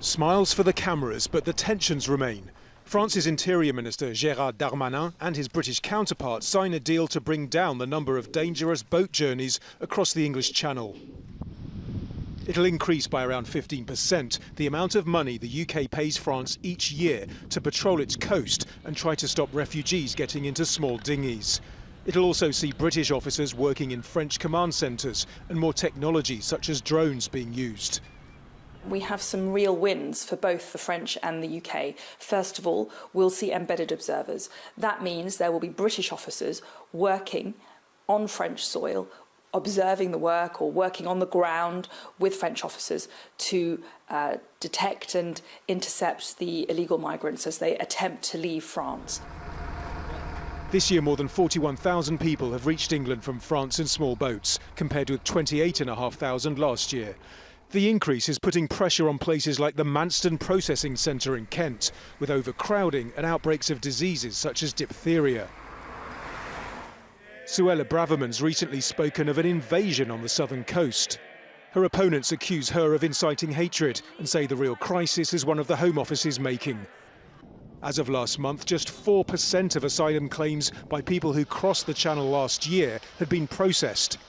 Smiles for the cameras, but the tensions remain. France's Interior Minister Gerald Darmanin and his British counterpart sign a deal to bring down the number of dangerous boat journeys across the English Channel. It'll increase by around 15% the amount of money the UK pays France each year to patrol its coast and try to stop refugees getting into small dinghies. It'll also see British officers working in French command centres and more technology such as drones being used. We have some real wins for both the French and the UK. First of all, we'll see embedded observers. That means there will be British officers working on French soil, observing the work or working on the ground with French officers to detect and intercept the illegal migrants as they attempt to leave France. This year, more than 41,000 people have reached England from France in small boats, compared with 28,500 last year. The increase is putting pressure on places like the Manston Processing Centre in Kent, with overcrowding and outbreaks of diseases such as diphtheria. Suella Braverman's recently spoken of an invasion on the southern coast. Her opponents accuse her of inciting hatred and say the real crisis is one of the Home Office's making. As of last month, just 4% of asylum claims by people who crossed the Channel last year had been processed.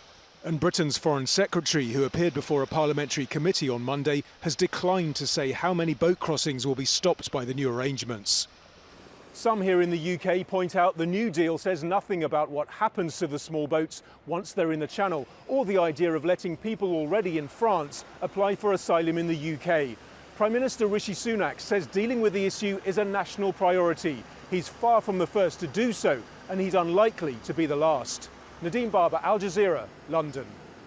And Britain's Foreign Secretary, who appeared before a parliamentary committee on Monday, has declined to say how many boat crossings will be stopped by the new arrangements. Some here in the UK point out the new deal says nothing about what happens to the small boats once they're in the Channel, or the idea of letting people already in France apply for asylum in the UK. Prime Minister Rishi Sunak says dealing with the issue is a national priority. He's far from the first to do so, and he's unlikely to be the last. Nadim, Al Jazeera, London.